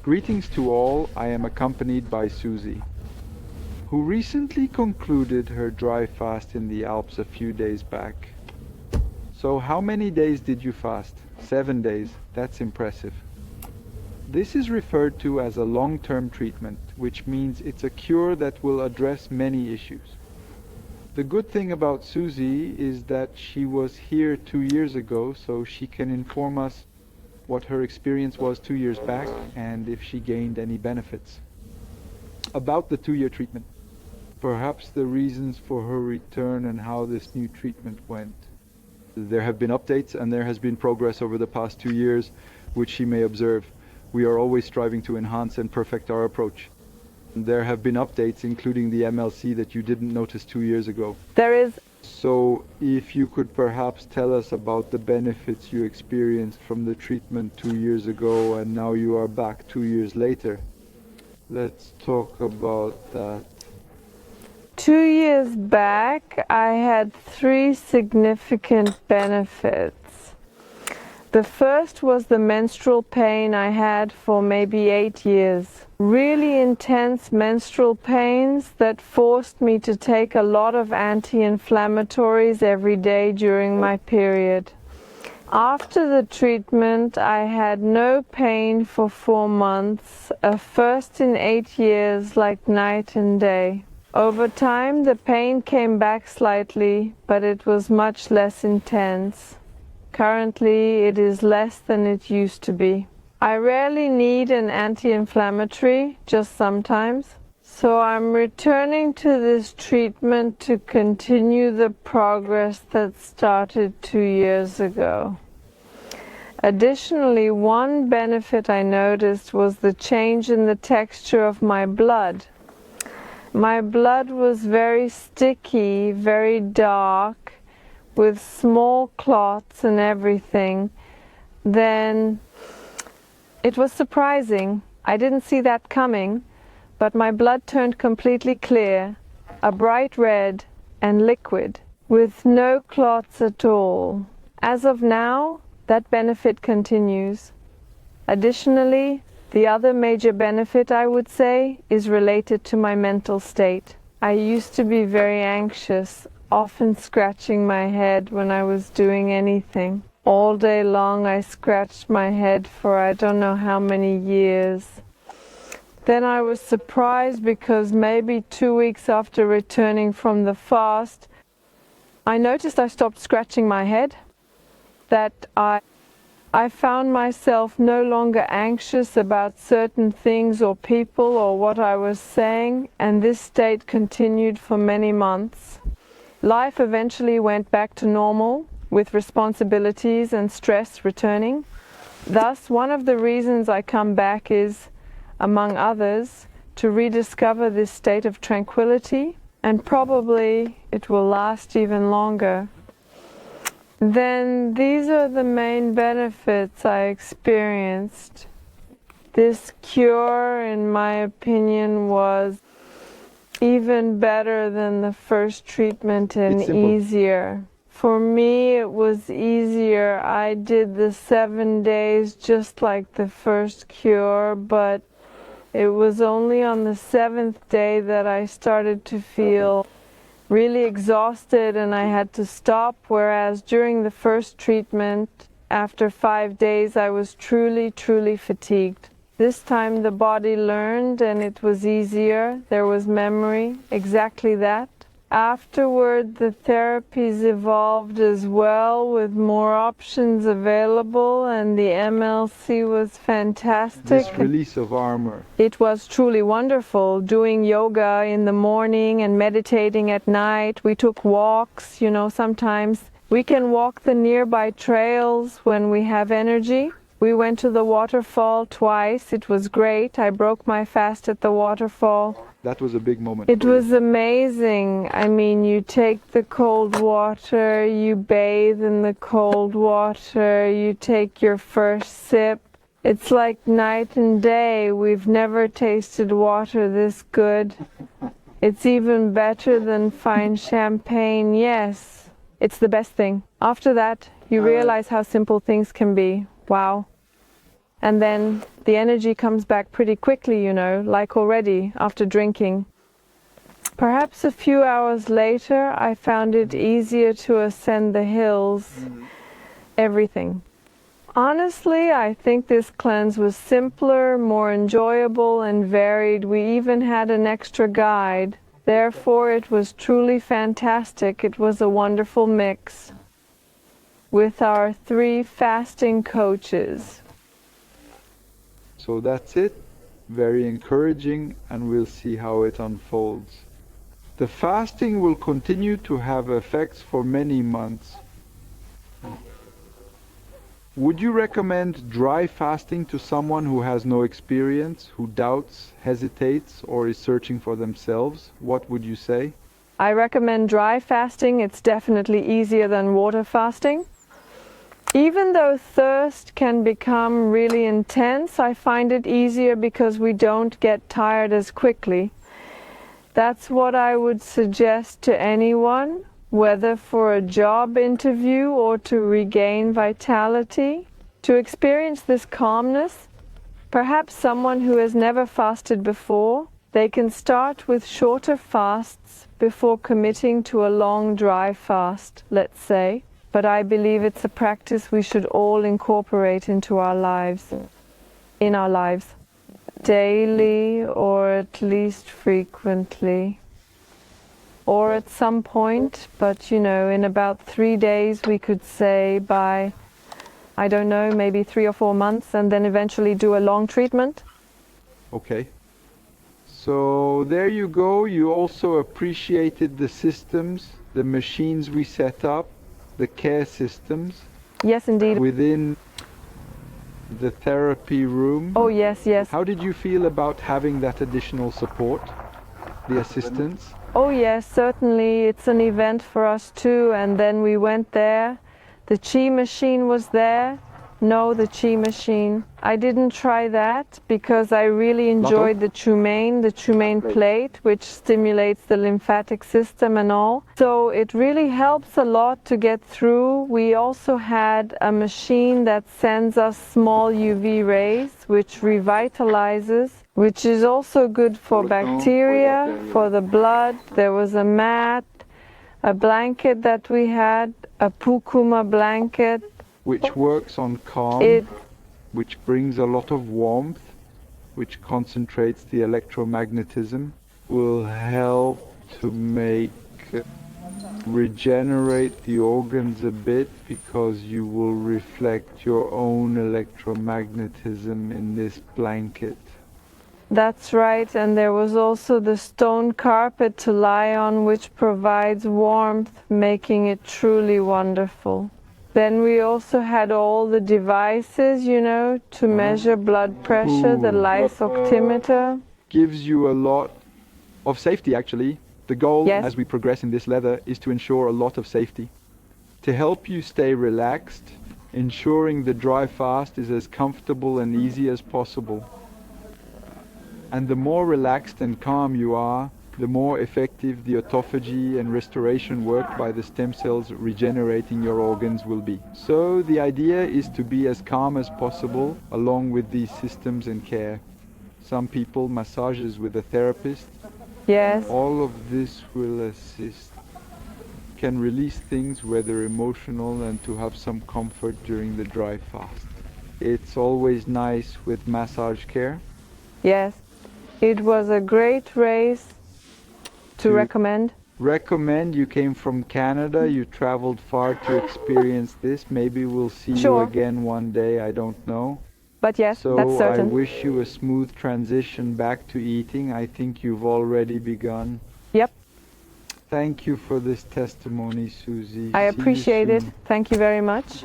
Greetings to all, I am accompanied by Suzie, who recently concluded her dry fast in the Alps a few days back. So how many days did you fast? 7 days, that's impressive. This is referred to as a long-term treatment, which means it's a cure that will address many issues. The good thing about Suzie is that she was here 2 years ago, so she can inform us what her experience was 2 years back and if she gained any benefits. About the 2-year treatment, perhaps the reasons for her return and how this new treatment went. There have been updates and there has been progress over the past 2 years, which she may observe. We are always striving to enhance and perfect our approach. There have been updates, including the MLC that you didn't notice 2 years ago. There is. So if you could perhaps tell us about the benefits you experienced from the treatment 2 years ago and now you are back 2 years later. Let's talk about that. 2 years back, I had 3 significant benefits. The first was the menstrual pain I had for maybe 8 years. Really intense menstrual pains that forced me to take a lot of anti-inflammatories every day during my period. After the treatment, I had no pain for 4 months, a first in 8 years, like night and day. Over time, the pain came back slightly, but it was much less intense. Currently, it is less than it used to be. I rarely need an anti-inflammatory, just sometimes. So I'm returning to this treatment to continue the progress that started 2 years ago. Additionally, one benefit I noticed was the change in the texture of my blood. My blood was very sticky, very dark, with small clots and everything. Then it was surprising. I didn't see that coming, but my blood turned completely clear, a bright red and liquid, with no clots at all. As of now, that benefit continues. Additionally, the other major benefit, I would say, is related to my mental state. I used to be very anxious, often scratching my head when I was doing anything. All day long I scratched my head for I don't know how many years. Then I was surprised because maybe 2 weeks after returning from the fast, I noticed I stopped scratching my head, that I found myself no longer anxious about certain things or people or what I was saying, and this state continued for many months. Life eventually went back to normal, with responsibilities and stress returning. Thus, one of the reasons I come back is, among others, to rediscover this state of tranquility, and probably it will last even longer. Then these are the main benefits I experienced. This cure, in my opinion, was even better than the first treatment and easier. For me, it was easier. I did the 7 days just like the first cure, but it was only on the 7th day that I started to feel really exhausted and I had to stop, whereas during the first treatment, after 5 days, I was truly fatigued. This time the body learned and it was easier. There was memory, exactly that. Afterward, the therapies evolved as well with more options available, and the MLC was fantastic. This release of armor. It was truly wonderful, doing yoga in the morning and meditating at night. We took walks, sometimes. We can walk the nearby trails when we have energy. We went to the waterfall twice. It was great. I broke my fast at the waterfall. That was a big moment. It was amazing. I mean, you take the cold water, you bathe in the cold water, you take your first sip. It's like night and day. We've never tasted water this good. It's even better than fine champagne. Yes, it's the best thing. After that, you realize how simple things can be. Wow. And then the energy comes back pretty quickly, you know, like already after drinking. Perhaps a few hours later, I found it easier to ascend the hills, everything. Honestly, I think this cleanse was simpler, more enjoyable and varied. We even had an extra guide. Therefore, it was truly fantastic. It was a wonderful mix with our 3 fasting coaches. So that's it. Very encouraging, and we'll see how it unfolds. The fasting will continue to have effects for many months. Would you recommend dry fasting to someone who has no experience, who doubts, hesitates, or is searching for themselves? What would you say? I recommend dry fasting. It's definitely easier than water fasting. Even though thirst can become really intense, I find it easier because we don't get tired as quickly. That's what I would suggest to anyone, whether for a job interview or to regain vitality. To experience this calmness, perhaps someone who has never fasted before, they can start with shorter fasts before committing to a long dry fast, let's say. But I believe it's a practice we should all incorporate into our lives, daily or at least frequently, or at some point, but you know, in about 3 days we could say by, I don't know, maybe 3 or 4 months, and then eventually do a long treatment. Okay. So there you go. You also appreciated the systems, the machines we set up, the care systems. Yes, indeed. Within the therapy room. Oh, yes, yes. How did you feel about having that additional support, the assistance? Oh, yes, certainly. It's an event for us too. And then we went there. The chi machine was there. No, the chi machine. I didn't try that because I really enjoyed the Chumain plate, which stimulates the lymphatic system and all. So it really helps a lot to get through. We also had a machine that sends us small UV rays, which revitalizes, which is also good for bacteria, for the blood. There was a mat, a blanket that we had, a pukuma blanket. Which works on calm, which brings a lot of warmth, which concentrates the electromagnetism, will help to regenerate the organs a bit, because you will reflect your own electromagnetism in this blanket. That's right, and there was also the stone carpet to lie on, which provides warmth, making it truly wonderful. Then we also had all the devices, you know, to measure blood pressure, the lice oximeter. Gives you a lot of safety, actually. The goal, Yes. as we progress in this leather, is to ensure a lot of safety. To help you stay relaxed, ensuring the dry fast is as comfortable and easy as possible. And the more relaxed and calm you are, the more effective the autophagy and restoration work by the stem cells regenerating your organs will be. So the idea is to be as calm as possible along with these systems and care. Some people, massages with a therapist. Yes. All of this will assist. Can release things, whether emotional, and to have some comfort during the dry fast. It's always nice with massage care. Yes. It was a great race. To recommend? Recommend. You came from Canada, you traveled far to experience this. Maybe we'll see you again one day, I don't know. But yes, that's certain. So I wish you a smooth transition back to eating. I think you've already begun. Yep. Thank you for this testimony, Suzie. I appreciate it. Thank you very much.